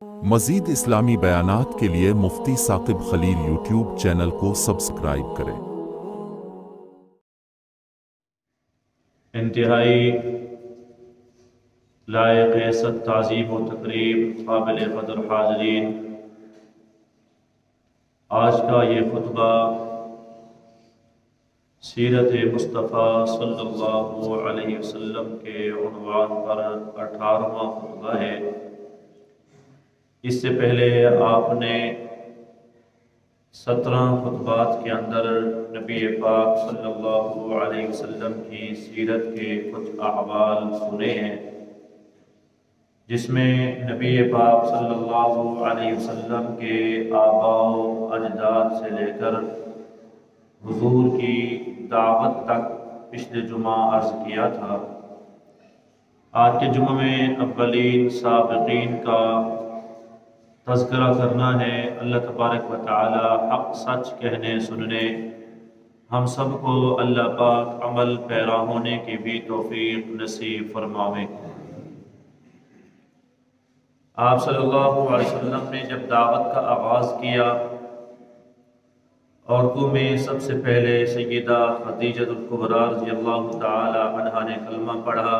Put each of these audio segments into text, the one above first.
مزید اسلامی بیانات کے لیے مفتی ثاقب خلیل یوٹیوب چینل کو سبسکرائب کریں۔ انتہائی لائق عزت تعظیم و تقریب قابل قدر حاضرین، آج کا یہ خطبہ سیرت مصطفیٰ صلی اللہ علیہ وسلم کے عنوان پر 18واں خطبہ ہے۔ اس سے پہلے آپ نے 17 خطبات کے اندر نبی پاک صلی اللہ علیہ وسلم کی سیرت کے کچھ احوال سنے ہیں، جس میں نبی پاک صلی اللہ علیہ وسلم کے آباء و اجداد سے لے کر حضور کی دعوت تک پچھلے جمعہ عرض کیا تھا۔ آج کے جمعہ میں اولین سابقین کا تذکرہ کرنا ہے۔ اللہ تبارک و تعالی حق سچ کہنے سننے ہم سب کو اللہ پاک عمل پیرا ہونے کی بھی توفیق نصیب فرماوے۔ آپ صلی اللہ علیہ وسلم نے جب دعوت کا آغاز کیا، عورتوں میں سب سے پہلے سیدہ خدیجہ الکبریٰ رضی اللہ تعالی عنہا نے کلمہ پڑھا،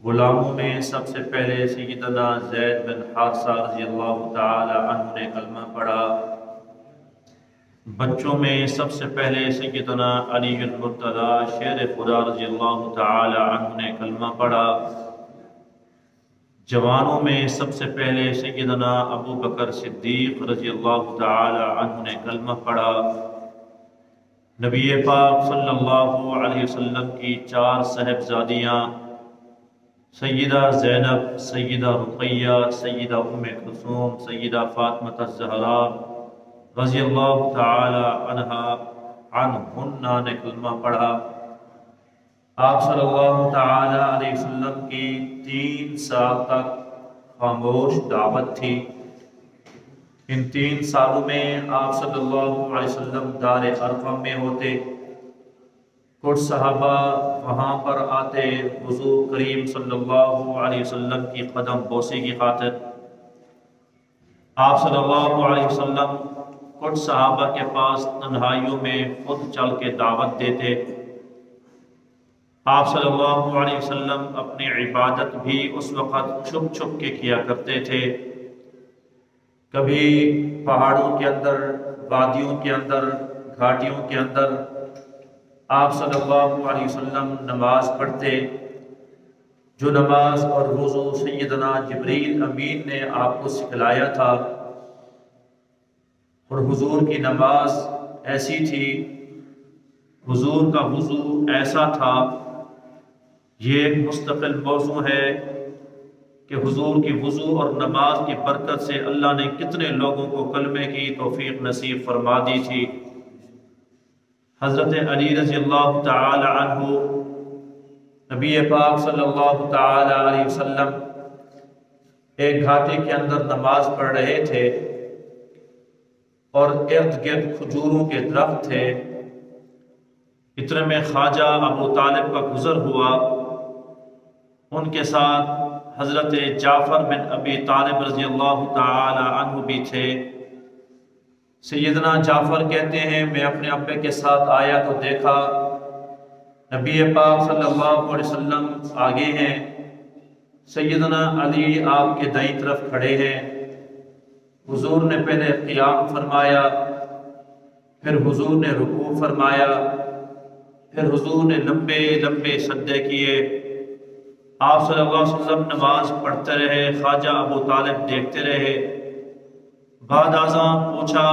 غلاموں میں سب سے پہلے سیدنا زید بن حارثہ رضی اللہ تعالی عنہ نے کلمہ پڑھا، بچوں میں سب سے پہلے سیدنا علی المرتضی شیر خدا رضی اللہ تعالی عنہ نے کلمہ پڑھا، جوانوں میں سب سے پہلے سیدنا ابو بکر صدیق رضی اللہ تعالی عنہ نے کلمہ پڑھا۔ نبی پاک صلی اللہ علیہ وسلم کی 4 صاحبزادیاں سیدہ زینب، سیدہ رقیہ، سیدہ ام کلثوم، سیدہ فاطمہ الزہراء رضی اللہ تعالی عنہن نے کلمہ پڑھا۔ آپ صلی اللہ تعالی علیہ وسلم کی 3 سال تک خاموش دعوت تھی۔ ان 3 سالوں میں آپ صلی اللہ علیہ وسلم دار ارقم میں ہوتے، کچھ صحابہ وہاں پر آتے حضور کریم صلی اللہ علیہ وسلم کی قدم بوسی کی خاطر۔ آپ صلی اللہ علیہ وسلم کچھ صحابہ کے پاس تنہائیوں میں خود چل کے دعوت دیتے۔ آپ صلی اللہ علیہ وسلم اپنی عبادت بھی اس وقت چھپ چھپ کے کیا کرتے تھے، کبھی پہاڑوں کے اندر، وادیوں کے اندر، گھاٹیوں کے اندر آپ صلی اللہ علیہ وسلم نماز پڑھتے، جو نماز اور وضو سیدنا جبریل امین نے آپ کو سکھلایا تھا، اور حضور کی نماز ایسی تھی، حضور کا وضو ایسا تھا۔ یہ ایک مستقل موضوع ہے کہ حضور کی وضو اور نماز کی برکت سے اللہ نے کتنے لوگوں کو کلمے کی توفیق نصیب فرما دی تھی۔ حضرت علی رضی اللہ تعالی عنہ نبی پاک صلی اللہ تعالی علیہ وسلم ایک گھاٹی کے اندر نماز پڑھ رہے تھے، اور ارد گرد کھجوروں کے درخت تھے۔ اتنے میں خواجہ ابو طالب کا گزر ہوا، ان کے ساتھ حضرت جعفر بن ابی طالب رضی اللہ تعالی عنہ بھی تھے۔ سیدنا جعفر کہتے ہیں میں اپنے ابے کے ساتھ آیا تو دیکھا نبی پاک صلی اللہ علیہ وسلم آگے ہیں، سیدنا علی آپ کے دائیں طرف کھڑے ہیں۔ حضور نے پہلے قیام فرمایا، پھر حضور نے رکوع فرمایا، پھر حضور نے لمبے لمبے سجدے کیے۔ آپ صلی اللہ علیہ وسلم نماز پڑھتے رہے، خواجہ ابو طالب دیکھتے رہے۔ بعد ازاں پوچھا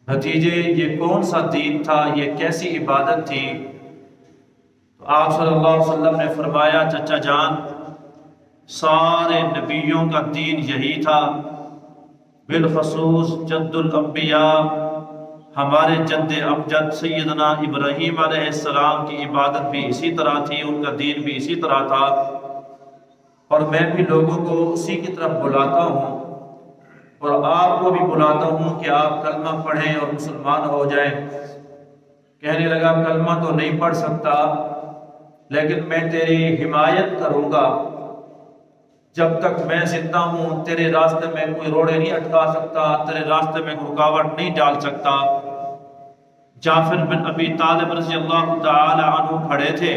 بھتیجے یہ کون سا دین تھا، یہ کیسی عبادت تھی؟ تو آپ صلی اللہ علیہ وسلم نے فرمایا چچا جان، سارے نبیوں کا دین یہی تھا، بالخصوص جد الانبیاء ہمارے جد امجد سیدنا ابراہیم علیہ السلام کی عبادت بھی اسی طرح تھی، ان کا دین بھی اسی طرح تھا، اور میں بھی لوگوں کو اسی کی طرف بلاتا ہوں، اور آپ کو بھی بلاتا ہوں کہ آپ کلمہ پڑھیں اور مسلمان ہو جائیں۔ کہنے لگا کلمہ تو نہیں پڑھ سکتا، لیکن میں تیری حمایت کروں گا، جب تک میں زندہ ہوں تیرے راستے میں کوئی روڑے نہیں اٹکا سکتا، تیرے راستے میں کوئی رکاوٹ نہیں ڈال سکتا۔ جعفر بن ابی طالب رضی اللہ تعالی عنہ کھڑے تھے،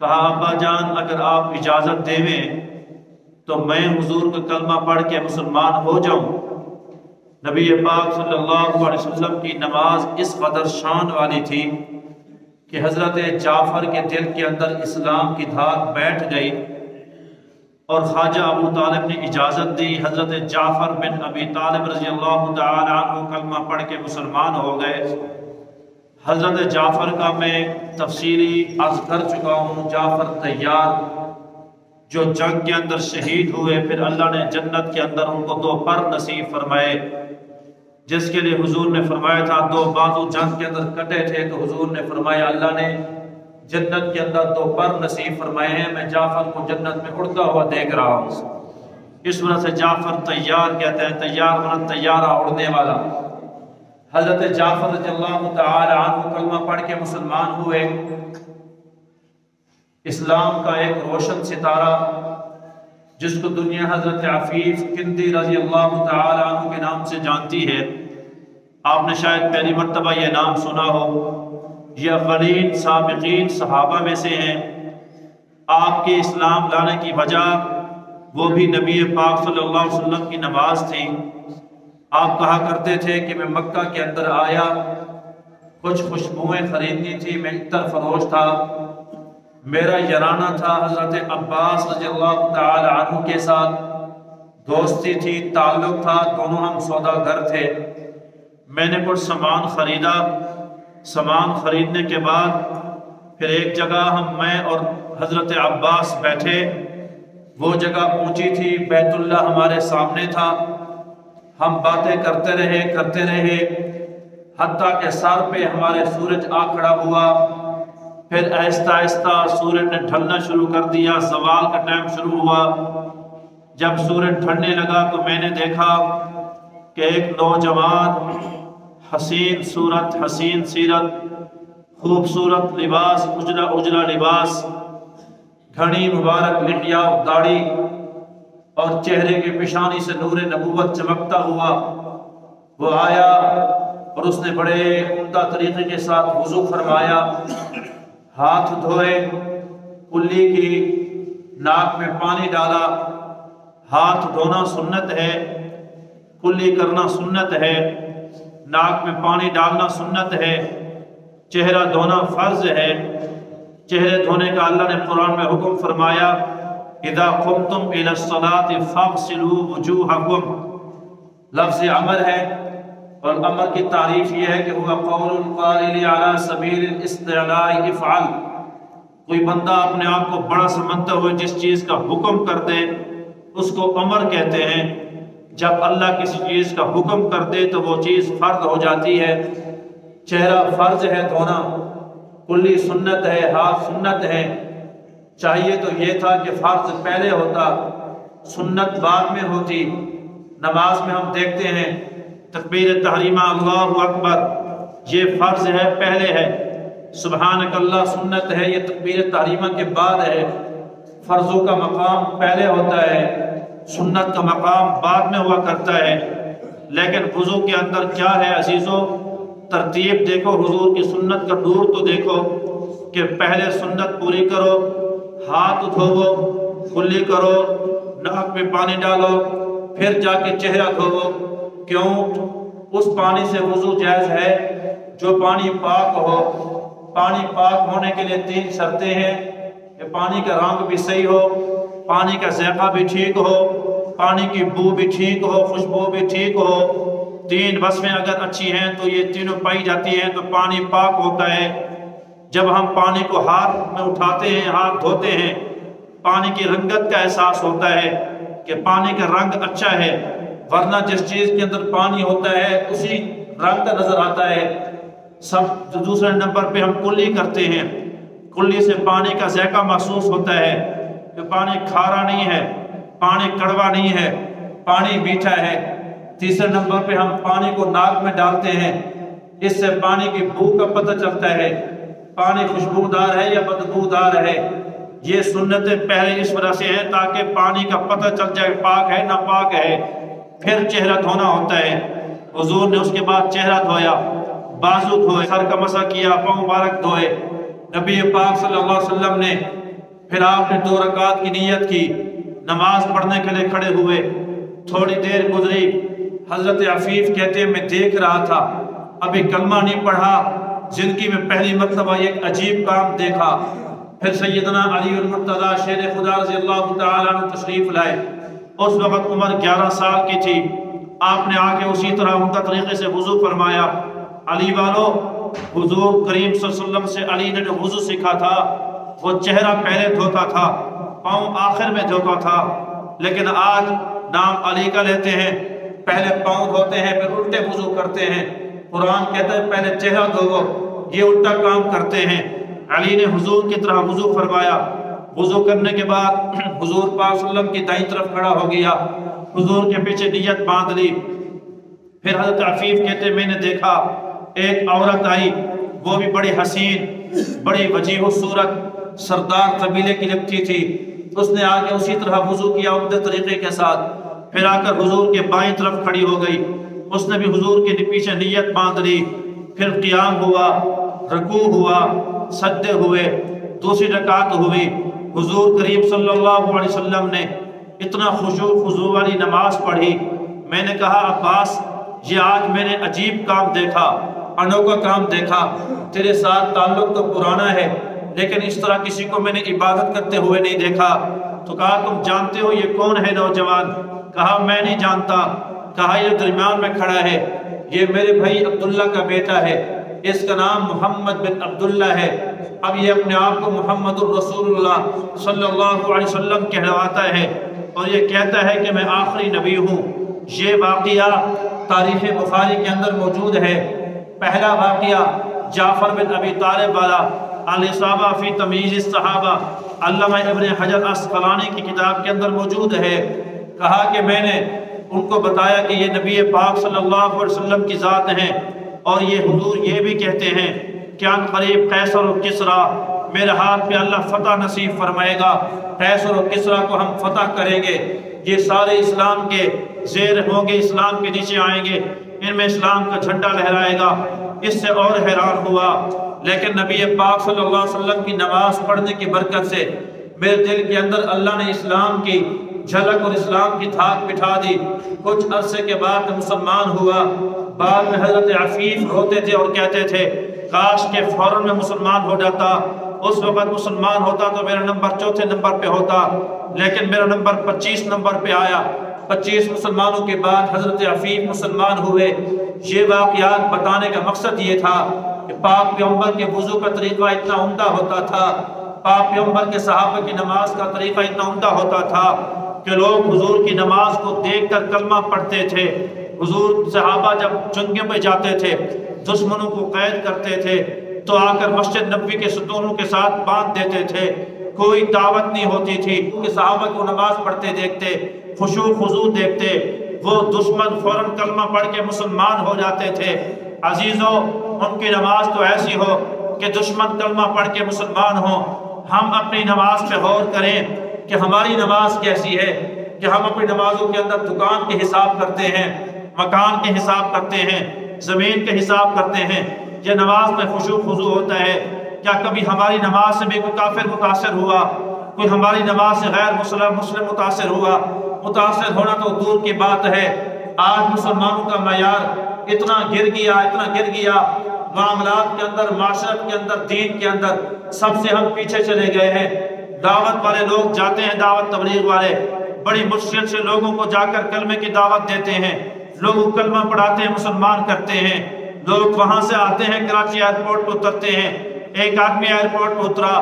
کہا ابا جان اگر آپ اجازت دیویں تو میں حضور کا کلمہ پڑھ کے مسلمان ہو جاؤں۔ نبی پاک صلی اللہ علیہ وسلم کی نماز اس قدر شان والی تھی کہ حضرت جعفر کے دل کے اندر اسلام کی دھاک بیٹھ گئی، اور خواجہ ابو طالب نے اجازت دی۔ حضرت جعفر بن ابی طالب رضی اللہ تعالی عنہ کلمہ پڑھ کے مسلمان ہو گئے۔ حضرت جعفر کا میں تفصیلی عرض کر چکا ہوں، جعفر طیار جو جنگ کے اندر شہید ہوئے، پھر اللہ نے جنت کے اندر ان کو 2 پر نصیب فرمائے، جس کے لیے حضور نے فرمایا تھا 2 بازو جنگ کے اندر کٹے تھے، تو حضور نے فرمایا اللہ نے جنت کے اندر 2 پر نصیب فرمائے ہیں، میں جعفر کو جنت میں اڑتا ہوا دیکھ رہا ہوں۔ اس وجہ سے جعفر طیار کہتے ہیں، تیار من طیارہ، اڑنے والا۔ حضرت جعفر رضی اللہ تعالی عنہ کلمہ پڑھ کے مسلمان ہوئے۔ اسلام کا ایک روشن ستارہ جس کو دنیا حضرت عفیف کندی رضی اللہ تعالی عنہ کے نام سے جانتی ہے، آپ نے شاید پہلی مرتبہ یہ نام سنا ہو۔ یہ اولین سابقین صحابہ میں سے ہیں۔ آپ کے اسلام لانے کی وجہ وہ بھی نبی پاک صلی اللہ علیہ وسلم کی نماز تھی۔ آپ کہا کرتے تھے کہ میں مکہ کے اندر آیا، کچھ خوشبوئیں خریدنی تھی، میں عطر فروش تھا، میرا یارانہ تھا حضرت عباس رضی اللہ تعالی عنہ کے ساتھ، دوستی تھی، تعلق تھا، دونوں ہم سوداگر تھے۔ میں نے کچھ سامان خریدا، سامان خریدنے کے بعد پھر ایک جگہ میں اور حضرت عباس بیٹھے، وہ جگہ اونچی تھی، بیت اللہ ہمارے سامنے تھا، ہم باتیں کرتے رہے حتیٰ کہ سر پہ ہمارے سورج آ کھڑا ہوا۔ پھر آہستہ آہستہ سورج نے ڈھلنا شروع کر دیا، زوال کا ٹائم شروع ہوا۔ جب سورج ڈھلنے لگا تو میں نے دیکھا کہ ایک نوجوان، حسین صورت، حسین سیرت، خوبصورت لباس، اجلا اجلا لباس، گھڑی مبارک لحیہ داڑھی اور چہرے کے پیشانی سے نور نبوت چمکتا ہوا، وہ آیا اور اس نے بڑے عمدہ طریقے کے ساتھ وضو فرمایا، ہاتھ دھوئے، کلی کی، ناک میں پانی ڈالا۔ ہاتھ دھونا سنت ہے، کلی کرنا سنت ہے، ناک میں پانی ڈالنا سنت ہے، چہرہ دھونا فرض ہے۔ چہرے دھونے کا اللہ نے قرآن میں حکم فرمایا، اذا قمتم الى الصلاة فاغسلوا وجوہکم، لفظ امر ہے، اور امر کی تعریف یہ ہے کہ ہوا قول القائل علی سبیل الاستعلاء افعل۔ کوئی بندہ اپنے آپ کو بڑا سمجھتا ہوئے جس چیز کا حکم کر دے اس کو امر کہتے ہیں۔ جب اللہ کسی چیز کا حکم کر دے تو وہ چیز فرض ہو جاتی ہے۔ چہرہ فرض ہے دھونا، کلی سنت ہے، ہاتھ سنت ہے۔ چاہیے تو یہ تھا کہ فرض پہلے ہوتا، سنت بعد میں ہوتی۔ نماز میں ہم دیکھتے ہیں تکبیر تحریمہ اللہ اکبر، یہ فرض ہے، پہلے ہے۔ سبحانک اللہ سنت ہے، یہ تکبیر تحریمہ کے بعد ہے۔ فرضوں کا مقام پہلے ہوتا ہے، سنت کا مقام بعد میں ہوا کرتا ہے۔ لیکن وضو کے اندر کیا ہے عزیزو؟ ترتیب دیکھو، حضور کی سنت کا نور تو دیکھو کہ پہلے سنت پوری کرو، ہاتھ دھوو، کلی کرو، ناک میں پانی ڈالو، پھر جا کے چہرہ دھوو۔ کیوں؟ اس پانی سے وضو جائز ہے جو پانی پاک ہو۔ پانی پاک ہونے کے لیے 3 شرطیں ہیں کہ پانی کا رنگ بھی صحیح ہو، پانی کا ذائقہ بھی ٹھیک ہو، پانی کی بو بھی ٹھیک ہو، خوشبو بھی ٹھیک ہو۔ 3 وصفیں اگر اچھی ہیں تو یہ تینوں پائی جاتی ہیں تو پانی پاک ہوتا ہے۔ جب ہم پانی کو ہاتھ میں اٹھاتے ہیں، ہاتھ دھوتے ہیں، پانی کی رنگت کا احساس ہوتا ہے کہ پانی کا رنگ اچھا ہے، ورنہ جس چیز کے اندر پانی ہوتا ہے اسی رنگ کا نظر آتا ہے۔ دوسرے نمبر پہ ہم کلی کرتے ہیں، کلی سے پانی کا ذائقہ محسوس ہوتا ہے کہ پانی کھارا نہیں ہے، پانی کڑوا نہیں ہے، پانی میٹھا ہے۔ تیسرے نمبر پہ ہم پانی کو ناک میں ڈالتے ہیں، اس سے پانی کی بو کا پتہ چلتا ہے، پانی خوشبودار ہے یا بدبودار ہے۔ یہ سنتیں پہلے اس وجہ سے ہیں تاکہ پانی کا پتہ چل جائے پاک ہے ناپاک ہے، پھر چہرہ دھونا ہوتا ہے۔ حضور نے اس کے بعد چہرہ دھویا، بازو دھوئے، سر کا مسح کیا، پاؤں مبارک دھوئے۔ نبی پاک صلی اللہ علیہ وسلم نے پھر آپ نے 2 رکعت کی نیت کی، نماز پڑھنے کے لیے کھڑے ہوئے۔ تھوڑی دیر گزری، حضرت عفیف کہتے ہیں میں دیکھ رہا تھا، ابھی کلمہ نہیں پڑھا، زندگی میں پہلی مرتبہ ایک عجیب کام دیکھا۔ پھر سیدنا علی المرتضیٰ شیر خدا رضی اللہ تعالیٰ عنہ تشریف لائے۔ اس وقت عمر 11 سال کی تھی۔ آپ نے آ کے اسی طرح عمدہ طریقے سے وضو فرمایا۔ علی والو، حضور کریم صلی اللہ علیہ وسلم سے علی نے جو وضو سیکھا تھا وہ چہرہ پہلے دھوتا تھا، پاؤں آخر میں دھوتا تھا، لیکن آج نام علی کا لیتے ہیں، پہلے پاؤں دھوتے ہیں پھر الٹے وضو کرتے ہیں۔ قرآن کہتا ہے پہلے چہرہ دھوو، یہ الٹا کام کرتے ہیں۔ علی نے حضور کی طرح وضو فرمایا۔ وضو کرنے کے بعد حضور پاک صلی اللہ علیہ وسلم کی دائیں طرف کھڑا ہو گیا، حضور کے پیچھے نیت باندھ لی۔ پھر حضرت عفیف کہتے میں نے دیکھا ایک عورت آئی، وہ بھی بڑی حسین، بڑی وجیح صورت، سردار قبیلے کی لگتی تھی۔ اس نے آ کے اسی طرح وضو کیا عمدہ طریقے کے ساتھ، پھر آ کر حضور کے بائیں طرف کھڑی ہو گئی۔ اس نے بھی حضور کے پیچھے نیت باندھ لی۔ پھر قیام ہوا، رکوع ہوا، سجدے ہوئے، دوسری رکعت ہوئی۔ حضور کریم صلی اللہ علیہ وسلم نے اتنا خشوع خضوع والی نماز پڑھی۔ میں نے کہا عباس، یہ آج میں نے عجیب کام دیکھا، انوکھا کام دیکھا، تیرے ساتھ تعلق تو پرانا ہے لیکن اس طرح کسی کو میں نے عبادت کرتے ہوئے نہیں دیکھا۔ تو کہا تم جانتے ہو یہ کون ہے نوجوان؟ کہا میں نہیں جانتا۔ کہا یہ درمیان میں کھڑا ہے، یہ میرے بھائی عبداللہ کا بیٹا ہے، اس کا نام محمد بن عبداللہ ہے۔ اب یہ اپنے آپ کو محمد الرسول اللہ صلی اللہ علیہ وسلم کہلواتا ہے اور یہ کہتا ہے کہ میں آخری نبی ہوں۔ یہ واقعہ تاریخ بخاری کے اندر موجود ہے۔ پہلا واقعہ جعفر بن ابی طالب والا، الاصابہ فی تمییز الصحابہ، علامہ ابن حجر عسقلانی کی کتاب کے اندر موجود ہے۔ کہا کہ میں نے ان کو بتایا کہ یہ نبی پاک صلی اللہ علیہ وسلم کی ذات ہیں، اور یہ حضور یہ بھی کہتے ہیں کہ ان قریب قیصر و کسریٰ، میرے ہاتھ پہ اللہ فتح نصیب فرمائے گا، قیصر و کسریٰ کو ہم فتح کریں گے، یہ سارے اسلام کے زیر ہوں گے، اسلام کے نیچے آئیں گے، ان میں اسلام کا جھنڈا لہرائے گا۔ اس سے اور حیران ہوا، لیکن نبی پاک صلی اللہ علیہ وسلم کی نماز پڑھنے کی برکت سے میرے دل کے اندر اللہ نے اسلام کی جھلک اور اسلام کی دھاک بٹھا دی۔ کچھ عرصے کے بعد مسلمان ہوا۔ بعد میں حضرت عفیف روتے تھے اور کہتے تھے کاش کہ فوراً میں مسلمان ہو جاتا، اس وقت مسلمان ہوتا تو میرا نمبر 4 نمبر پہ ہوتا، لیکن میرا نمبر 25 نمبر پہ آیا۔ 25 مسلمانوں کے بعد حضرت عفیف مسلمان ہوئے۔ یہ واقعات بتانے کا مقصد یہ تھا کہ پاک پیغمبر کے وضو کا طریقہ اتنا عمدہ ہوتا تھا، پاک پیغمبر کے صحابہ کی نماز کا طریقہ اتنا عمدہ ہوتا تھا کہ لوگ حضور کی نماز کو دیکھ کر کلمہ پڑھتے تھے۔ حضور صحابہ جب جنگوں پہ جاتے تھے، دشمنوں کو قید کرتے تھے تو آ کر مسجد نبوی کے ستونوں کے ساتھ باندھ دیتے تھے، کوئی دعوت نہیں ہوتی تھی کہ صحابہ کو نماز پڑھتے دیکھتے، خشوع خضوع دیکھتے، وہ دشمن فوراً کلمہ پڑھ کے مسلمان ہو جاتے تھے۔ عزیزوں، ان کی نماز تو ایسی ہو کہ دشمن کلمہ پڑھ کے مسلمان ہو۔ ہم اپنی نماز پہ غور کریں کہ ہماری نماز کیسی ہے، کہ ہم اپنی نمازوں کے اندر دکان کے حساب کرتے ہیں، مکان کے حساب کرتے ہیں، زمین کے حساب کرتے ہیں، یہ نماز میں خشوع خضوع ہوتا ہے؟ کیا کبھی ہماری نماز سے بھی کوئی کافر متاثر ہوا؟ کوئی ہماری نماز سے غیر مسلم متاثر ہوا؟ متاثر ہونا تو دور کی بات ہے۔ آج مسلمانوں کا معیار اتنا گر گیا، معاملات کے اندر، معاشرت کے اندر، دین کے اندر سب سے ہم پیچھے چلے گئے ہیں۔ دعوت والے لوگ جاتے ہیں، دعوت تبلیغ والے بڑی مشکل سے لوگوں کو جا کر کلمے کی دعوت دیتے ہیں، لوگوں کو کلمہ پڑھاتے ہیں، مسلمان کرتے ہیں۔ لوگ وہاں سے آتے ہیں، کراچی ایئرپورٹ پہ اترتے ہیں۔ ایک آدمی ایئرپورٹ پہ اترا،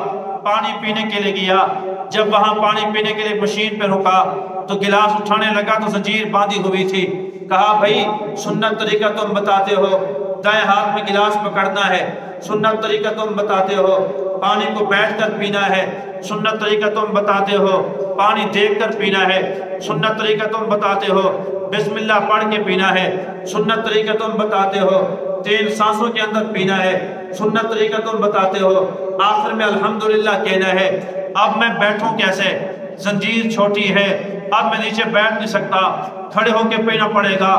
پانی پینے کے لیے گیا، جب وہاں پانی پینے کے لیے مشین پہ رکا تو گلاس اٹھانے لگا تو زنجیر باندھی ہوئی تھی۔ کہا بھائی سنت طریقہ تم بتاتے ہو، دائیں ہاتھ میں گلاس پکڑنا ہے، سنت طریقہ تم بتاتے ہو، پانی کو بیٹھ کر پینا ہے، سنت طریقہ تم بتاتے ہو، پانی دیکھ کر پینا ہے، سنت طریقہ تم بتاتے ہو، بسم اللہ پڑھ کے پینا ہے، سنت طریقہ تم بتاتے ہو، 3 سانسوں کے اندر پینا ہے، سنت طریقہ تم بتاتے ہو، آخر میں الحمدللہ کہنا ہے۔ اب میں بیٹھوں کیسے، زنجیر چھوٹی ہے، اب میں نیچے بیٹھ نہیں سکتا، کھڑے ہو کے پینا پڑے گا،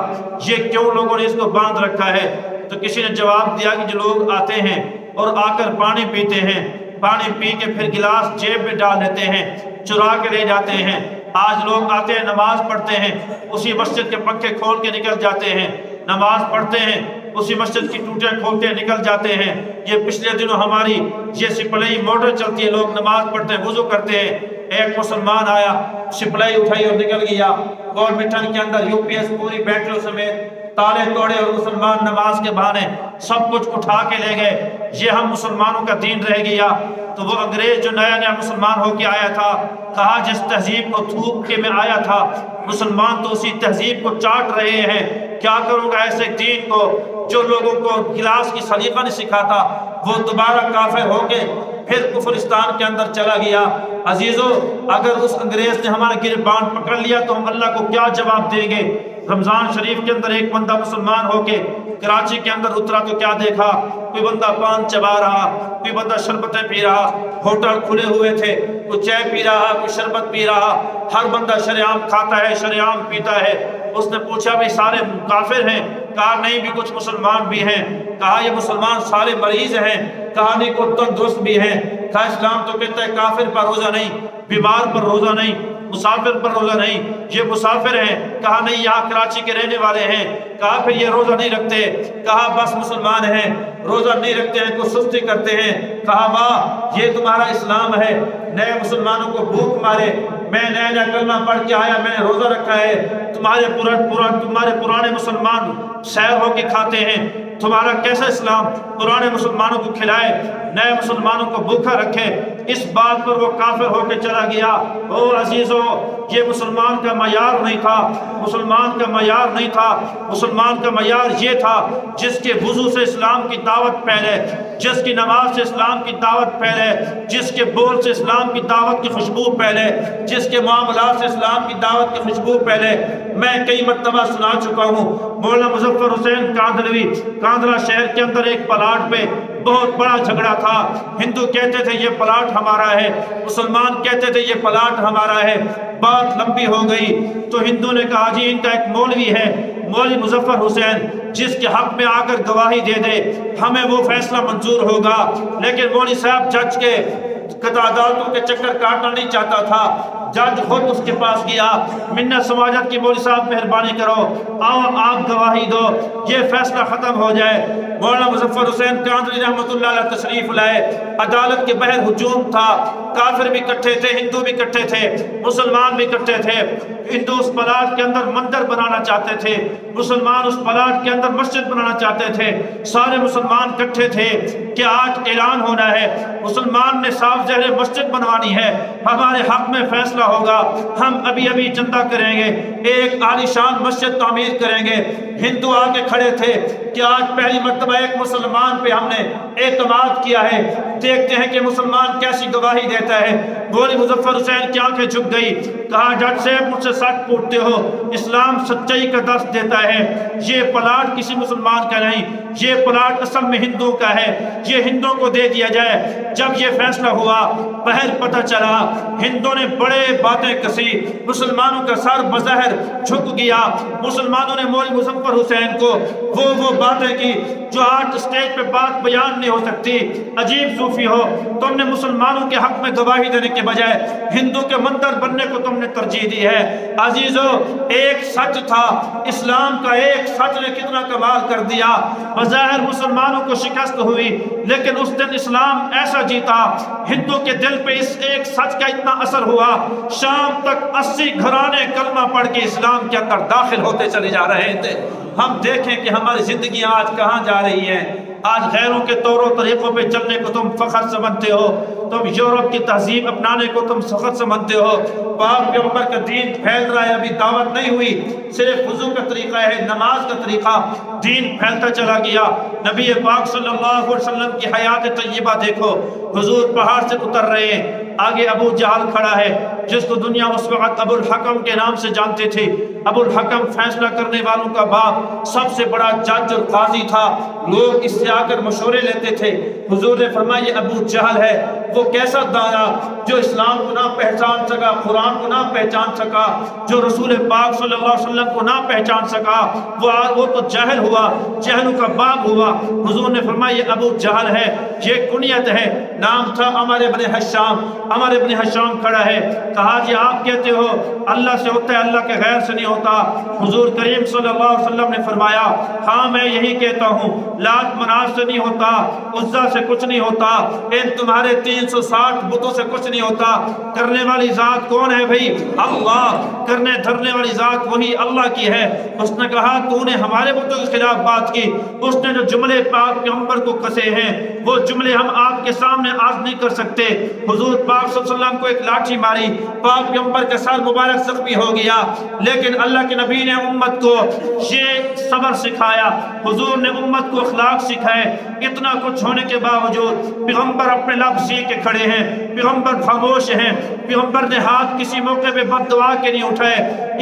یہ کیوں لوگوں نے اس کو باندھ رکھا ہے؟ تو کسی نے جواب دیا کہ جو لوگ آتے ہیں اور آ کر پانی پیتے ہیں، پانی پی کے پھر گلاس جیب میں ڈال لیتے ہیں، چرا کے لے جاتے ہیں۔ آج لوگ آتے ہیں، نماز پڑھتے ہیں، اسی مسجد کے پنکھے کھول کے نکل جاتے ہیں، نماز پڑھتے ہیں، اسی مسجد کی ٹوٹیں کھولتے ہیں، نکل جاتے ہیں۔ یہ پچھلے دنوں ہماری یہ سپلائی موٹر چلتی ہے، لوگ نماز پڑھتے ہیں، وضو کرتے ہیں، ایک مسلمان آیا، سپلائی اٹھائی اور نکل گیا، گورنمنٹ کے اندر یو پی ایس پوری بیٹریوں سمیت تالے توڑے، اور مسلمان نماز کے بہانے سب کچھ اٹھا کے لے گئے۔ یہ ہم مسلمانوں کا دین رہ گیا۔ تو وہ انگریز جو نیا نیا مسلمان ہو کے آیا تھا، کہا جس تہذیب کو تھوک کے میں آیا تھا، مسلمان تو اسی تہذیب کو چاٹ رہے ہیں، کیا کروں گا ایسے دین کو جو لوگوں کو گلاس کی سلیقہ نہیں سکھاتا۔ وہ دوبارہ کافر ہو کے پھر کفرستان کے اندر چلا گیا۔ عزیزو، اگر اس انگریز نے ہمارا گربان پکڑ لیا تو ہم اللہ کو کیا جواب دیں گے؟ رمضان شریف کے اندر ایک بندہ مسلمان ہو کے کراچی کے اندر اترا تو کیا دیکھا؟ کوئی بندہ پان چبا رہا، کوئی بندہ شربتیں پی رہا، ہوٹل کھلے ہوئے تھے، کوئی چائے پی رہا، کوئی شربت پی رہا، ہر بندہ شریعام کھاتا ہے، شریعام پیتا ہے۔ اس نے پوچھا بھئی سارے کافر ہیں؟ کہا نہیں، بھی کچھ مسلمان بھی ہیں۔ کہا یہ مسلمان سارے مریض ہیں؟ کہا نہیں، کچھ تندرست بھی ہیں۔ کہا اسلام تو کہتا ہے کافر پر روزہ نہیں، بیمار پر روزہ نہیں، مسافر پر روزہ نہیں، یہ مسافر ہیں۔ کہا نہیں، یہاں کراچی کے رہنے والے ہیں۔ کہا پھر یہ روزہ نہیں رکھتے؟ کہا بس مسلمان ہیں، روزہ نہیں رکھتے ہیں، کوئی سستی کرتے ہیں۔ کہا واہ، یہ تمہارا اسلام ہے؟ نئے مسلمانوں کو بھوک مارے، میں نیا نیا کلمہ پڑھ کے آیا، میں نے روزہ رکھا ہے، تمہارے پرانے مسلمان سیر ہو کے کھاتے ہیں، تمہارا کیسا اسلام پرانے مسلمانوں کو کھلائے، نئے مسلمانوں کو بھوکا رکھے؟ اس بات پر وہ کافر ہو کے چلا گیا۔ او عزیزو، یہ مسلمان کا معیار نہیں تھا، مسلمان کا معیار نہیں تھا، مسلمان کا معیار یہ تھا جس کے وضو سے اسلام کی دعوت پھیلے، جس کی نماز سے اسلام کی دعوت پھیلے، جس کے بول سے اسلام کی دعوت کی خوشبو پھیلے، جس کے معاملات سے اسلام کی دعوت کی خوشبو پھیلے۔ میں کئی مرتبہ سنا چکا ہوں، مولانا مظفر حسین کاندھلوی کاندھلا شہر کے اندر ایک پلاٹ پہ بہت بڑا جھگڑا تھا۔ ہندو کہتے تھے یہ پلاٹ ہمارا ہے، مسلمان کہتے تھے یہ پلاٹ ہمارا ہے۔ بات لمبی ہو گئی تو ہندو نے کہا جی ان کا ایک مولوی ہے، مولوی مظفر حسین، جس کے حق میں آ کر گواہی دے دے ہمیں وہ فیصلہ منظور ہوگا۔ لیکن مولوی صاحب جج کے عدالتوں کے چکر کاٹنا نہیں چاہتا تھا۔ جج خود اس کے پاس گیا، منت سماجت کی، مولوی صاحب مہربانی کرو، آؤ آپ گواہی دو، یہ فیصلہ ختم ہو جائے۔ مولانا مظفر حسین کاندھلی رحمۃ اللہ علیہ تشریف لائے۔ عدالت کے بہر ہجوم تھا، کافر بھی اکٹھے تھے، ہندو بھی اکٹھے تھے، مسلمان بھی اکٹھے تھے۔ ہندو اس پلاٹ کے اندر مندر بنانا چاہتے تھے، مسلمان اس پلاٹ کے اندر مسجد بنانا چاہتے تھے۔ سارے مسلمان اکٹھے تھے کہ آج اعلان ہونا ہے، مسلمان نے صاف ظاہر مسجد بنوانی ہے، ہمارے حق میں فیصلہ ہوگا، ہم ابھی ابھی چندہ کریں گے، ایک عالی شان مسجد تعمیر کریں گے۔ ہندو آگے کھڑے تھے کہ آج پہلی مرتبہ ایک مسلمان پہ ہم نے اعتماد کیا ہے، دیکھتے ہیں کہ مسلمان کیسی گواہی دیتا ہے۔ مولوی مظفر حسین کی آنکھیں جھک گئی، کہا جج صاحب مجھ سے سچ پوچھتے ہو، اسلام سچائی کا درس دیتا ہے، یہ پلاٹ کسی مسلمان کا نہیں، یہ پلاٹ اصل میں ہندو کا ہے، یہ ہندو کو دے دیا جائے۔ جب یہ فیصلہ ہوا، بہر پتہ چلا، ہندو نے بڑے باتیں کسی، مسلمانوں کا سر بظاہر جھک گیا۔ مسلمانوں نے مولوی مظفر حسین کو وہ باتیں کی جو آج اسٹیج پہ بات بیان نہیں ہو سکتی۔ عجیب صوفی ہو، تم نے مسلمانوں کے حق میں گواہی دینے کے بجائے ہندو کے مندر بننے کو تم نے ترجیح دی ہے۔ عزیزو، ایک سچ تھا، اسلام کا ایک سچ نے کتنا کمال کر دیا۔ بظاہر مسلمانوں کو شکست ہوئی، لیکن اس دن اسلام ایسا جیتا، ہندو کے دل پہ اس ایک سچ کا اتنا اثر ہوا، شام تک 80 گھرانے کلمہ پڑھ کے اسلام کے اندر داخل ہوتے چلے جا رہے تھے۔ ہم دیکھیں کہ ہماری زندگیاں آج کہاں جا رہی ہیں۔ آج غیروں کے طور و طریقوں پہ چلنے کو تم فخر سمجھتے ہو، تم یورپ کی تہذیب اپنانے کو تم فخر سمجھتے ہو۔ پاک پیغمبر کا دین پھیل رہا ہے، ابھی دعوت نہیں ہوئی، صرف وضو کا طریقہ ہے، نماز کا طریقہ، دین پھیلتا چلا گیا۔ نبی پاک صلی اللہ علیہ وسلم کی حیات طیبہ دیکھو، حضور پہاڑ سے اتر رہے ہیں، آگے ابو جہل کھڑا ہے، جس کو دنیا اس وقت ابو الحکم کے نام سے جانتے تھے۔ ابو الحکم فیصلہ کرنے والوں کا باپ، سب سے بڑا جج اور قاضی تھا، لوگ اس سے آ کر مشورے لیتے تھے۔ حضور نے فرمایا یہ ابو جہل ہے، وہ کیسا دانا جو اسلام کو نہ پہچان سکا، قرآن کو نہ پہچان سکا، جو رسول پاک صلی اللہ علیہ وسلم کو نہ پہچان سکا، وہ تو جاہل ہوا، جہلوں کا باپ ہوا۔ حضور نے فرمایا یہ ابو جہل ہے، یہ کنیت ہے، نام تھا عمر ابن حشام۔ عمر ابن حشام کھڑا ہے، کہا جی آپ کہتے ہو اللہ سے ہوتا ہے، اللہ کے غیر سے نہیں ہوتا۔ حضور کریم صلی اللہ علیہ وسلم نے فرمایا ہاں میں یہی کہتا ہوں، لات منات سے نہیں ہوتا، عزا سے کچھ نہیں ہوتا، ان تمہارے 360 بتوں سے کچھ نہیں ہوتا۔ کرنے والی ذات کون ہے بھئی؟ اللہ۔ کرنے دھرنے والی ذات وہی اللہ کی ہے۔ اس نے کہا تو نے ہمارے بتوں کے خلاف بات کی۔ اس نے جو جملے پاک پیغمبر کو کسے ہیں وہ جملے ہم آپ کے سامنے آج نہیں کر سکتے۔ حضور پاک صلی اللہ علیہ وسلم کو ایک لاٹھی ماری، پاک پیغمبر کا سر مبارک زخمی ہو گیا، لیکن اللہ کے نبی نے امت کو یہ صبر سکھایا، حضور نے امت کو اخلاق سکھائے۔ اتنا کچھ ہونے کے باوجود پیغمبر اپنے لب سی کے کھڑے ہیں، پیغمبر خاموش ہیں، پیغمبر نے ہاتھ کسی موقع پہ بد دعا کے نہیں اٹھائے۔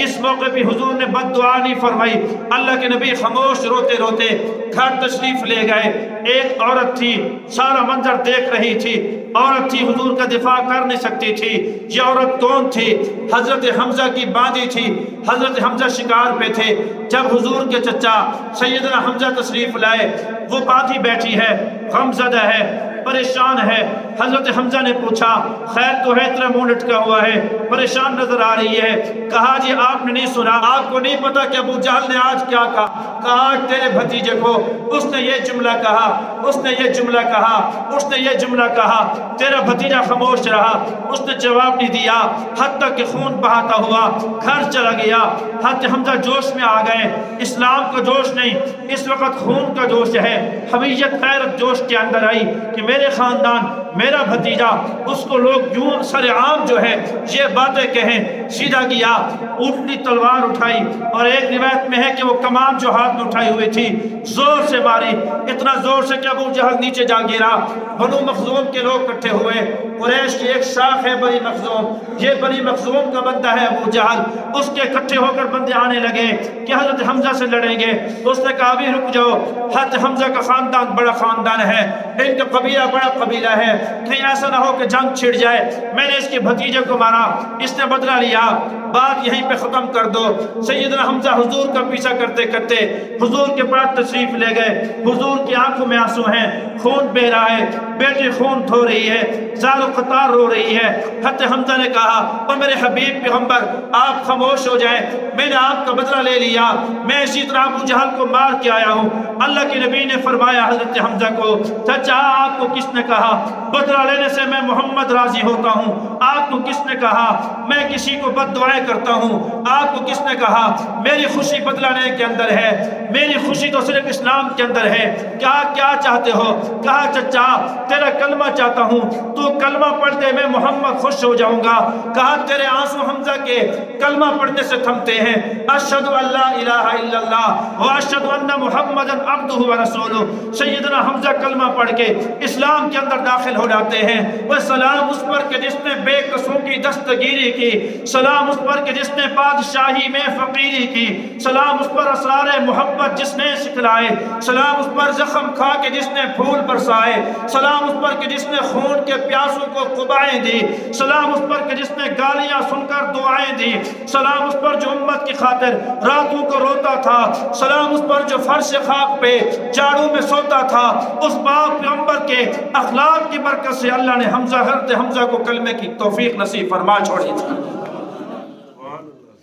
اس موقع پہ حضور نے بد دعا نہیں فرمائی، اللہ کے نبی خاموش روتے روتے گھر تشریف لے گئے۔ ایک عورت تھی، سارا منظر دیکھ رہی تھی، عورت تھی، حضور کا دفاع کر نہیں سکتی تھی۔ یہ عورت کون تھی؟ حضرت حمزہ کی باندھی تھی۔ حضرت حمزہ شکار پہ تھے، جب حضور کے چچا سیدنا حمزہ تشریف لائے، وہ باندھی بیٹھی ہے، غم زدہ ہے، پریشان ہے۔ حضرت حمزہ نے پوچھا خیر تو ہے، تیرا منہ لٹکا ہوا ہے، پریشان نظر آ رہی ہے۔ کہا جی آپ نے نہیں سنا، آپ کو نہیں پتا کہ ابو جہل نے آج کیا کہا؟ کہا تیرے بھتیجے کو اس نے یہ جملہ کہا، اس نے یہ جملہ کہا، اس نے یہ جملہ کہا۔ تیرا بھتیجا خاموش رہا، اس نے جواب نہیں دیا، حتیٰ کہ خون بہاتا ہوا گھر چلا گیا۔ حضرت حمزہ جوش میں آ گئے، اسلام کا جوش نہیں، اس وقت خون کا جوش ہے، حمیت غیرت جوش کے اندر آئی کہ میرے خاندان، میرا بھتیجا، اس کو لوگ یوں سر عام جو ہے یہ باتیں کہیں۔ سیدھا گیا، اونٹنی تلوار اٹھائی، اور ایک روایت میں ہے کہ وہ کمان جو ہاتھ میں اٹھائی ہوئی تھی زور سے ماری، اتنا زور سے کہ ابو جہل نیچے جا گرا۔ بنو مخزوم کے لوگ اکٹھے ہوئے، قریش کی ایک شاخ ہے بنی مخزوم، یہ بنی مخزوم کا بندہ ہے ابو جہل، اس کے اکٹھے ہو کر بندے آنے لگے کہ حضرت حمزہ سے لڑیں گے۔ اس نے کہا ابھی رک جاؤ، حضرت حمزہ کا خاندان بڑا خاندان ہے، ان کا قبیلہ بڑا قبیلہ ہے، کہیں ایسا نہ ہو کہ جنگ چھڑ جائے، میں نے اس کے بھتیجے کو مارا، اس نے بدلہ لیا، بات یہیں پہ ختم کر دو۔ سیدنا حمزہ حضور کا پیچھا کرتے کرتے حضور کے پاس تشریف لے گئے۔ حضور کی آنکھوں میں آنسو ہیں، خون بہ رہا ہے، بیٹی خون دھو رہی ہے، زار و قطار رو رہی ہے۔ حضرت حمزہ نے کہا اور میرے حبیب پیغمبر آپ خاموش ہو جائیں، میں نے آپ کا بدلہ لے لیا، میں اسی طرح ابو جہل کو مار کے آیا ہوں۔ اللہ کے نبی نے فرمایا حضرت حمزہ کو چچا آپ کو کس نے کہا بدلہ لینے سے میں محمد راضی ہوتا ہوں؟ آپ کو کس نے کہا میں کسی کو بد دعائیں کرتا ہوں؟ آپ کو کس نے کہا میری خوشی بدلہ لینے کے اندر ہے؟ میری خوشی تو صرف اسلام کے اندر ہے۔ کیا چاہتے ہو؟ کہا چچا تیرا کلمہ چاہتا ہوں، تو کلمہ پڑھتے میں محمد خوش ہو جاؤں گا۔ کہا تیرے آنسو حمزہ کے کلمہ پڑھنے سے تھمتے ہیں، اشہد ان لا الہ الا اللہ و اشہد ان محمد عبدہ و رسولہ۔ سیدنا حمزہ کلمہ پڑھ کے اسلام کے اندر داخل ہو جاتے ہیں۔ وہ سلام اس پر کہ جس نے بے قصوں کی دستگیری کی، سلام اس پر کہ جس نے بادشاہی میں فقیری کی، سلام اس پر اسرار محبت جس نے سکھلائے، سلام اس پر زخم کھا کے جس نے پھول برسائے، سلام اس پر کہ جس نے خون کے پیاسوں کو قبائیں دی، سلام اس پر کہ جس نے گالیاں سن کر دعائیں دی، سلام اس پر جو امت کی خاطر راتوں کو روتا تھا، سلام اس پر جو فرش خاک پہ جاڑوں میں سوتا تھا۔ اس پاک پیغمبر کے اخلاق کی برکت سے اللہ نے حضرت حمزہ کو کلمے کی توفیق نصیب فرما چھوڑی تھی۔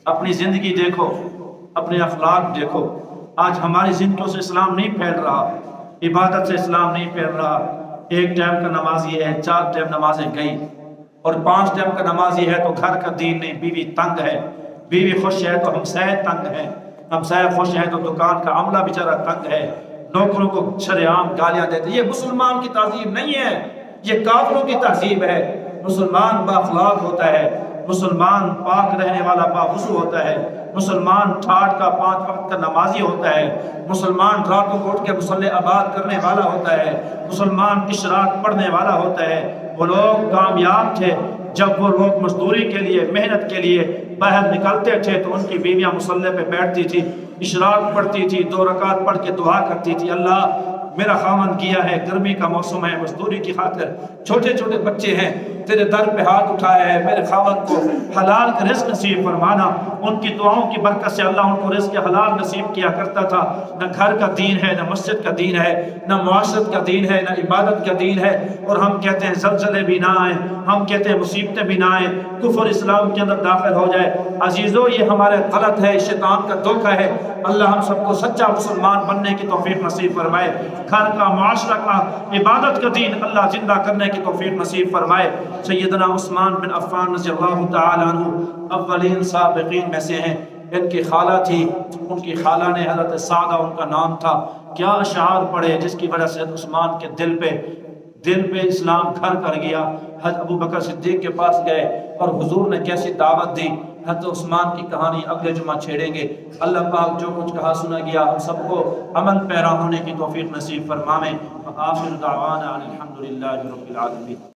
اپنی زندگی دیکھو، اپنے اخلاق دیکھو۔ آج ہماری زندگیوں سے اسلام نہیں پھیل رہا، عبادت سے اسلام نہیں پھیل رہا۔ ایک ٹائم کا نمازی ہے، 4 ٹائم نمازیں گئی، اور 5 ٹائم کا نمازی ہے تو گھر کا دین نہیں، بیوی تنگ ہے، بیوی خوش ہے تو ہمسائے تنگ ہے، ہمسائے خوش ہے تو دکان کا عملہ بیچارہ تنگ ہے، نوکروں کو شرعام گالیاں دیتے۔ یہ مسلمان کی تہذیب نہیں ہے، یہ کافروں کی تہذیب ہے۔ مسلمان با اخلاق ہوتا ہے، مسلمان پاک رہنے والا باوضو ہوتا ہے، مسلمان ٹھاٹ کا 5 وقت کا نمازی ہوتا ہے، مسلمان راتوں کو اٹھ کے مصلی آباد کرنے والا ہوتا ہے، مسلمان اشراق پڑھنے والا ہوتا ہے۔ وہ لوگ کامیاب تھے جب وہ لوگ مزدوری کے لیے محنت کے لیے باہر نکلتے تھے تو ان کی بیویاں مصلی پہ بیٹھتی تھی، اشراق پڑھتی تھی، 2 رکعت پڑھ کے دعا کرتی تھی، اللہ میرا خاوند گیا ہے، گرمی کا موسم ہے، مزدوری کی خاطر چھوٹے چھوٹے بچے ہیں، تیرے در پہ ہاتھ اٹھایا ہے، میرے خاوند کو حلال کا رزق نصیب فرمانا۔ ان کی دعاؤں کی برکت سے اللہ ان کو رزق حلال نصیب کیا کرتا تھا۔ نہ گھر کا دین ہے، نہ مسجد کا دین ہے، نہ معاشرت کا دین ہے، نہ عبادت کا دین ہے، اور ہم کہتے ہیں زلزلے بھی نہ آئیں، ہم کہتے ہیں مصیبتیں بھی نہ آئیں، کفر اسلام کے اندر داخل ہو جائے۔ عزیزو یہ ہمارے غلط ہے، شیطان کا دھوکہ ہے۔ اللہ ہم سب کو سچا مسلمان بننے کی توفیق نصیب فرمائے، گھر کا، معاشرہ کا، عبادت کا دین اللہ زندہ کرنے کی توفیق نصیب فرمائے۔ سیدنا عثمان بن عفان رضی اللہ تعالی عنہ اولین سابقین میں سے ہیں۔ ان کی خالہ تھی، ان کی خالہ نے حضرت سعدہ ان کا نام تھا، کیا اشعار پڑھے جس کی وجہ سے عثمان کے دل پہ اسلام گھر کر گیا۔ حضرت ابو بکر صدیق کے پاس گئے اور حضور نے کیسی دعوت دی۔ حضرت عثمان کی کہانی اگلے جمعہ چھیڑیں گے۔ اللہ پاک جو کچھ کہا سنا گیا ہم سب کو عمل پیرا ہونے کی توفیق نصیب فرمائے۔ آخر دعوانا الحمدللہ رب العالمین۔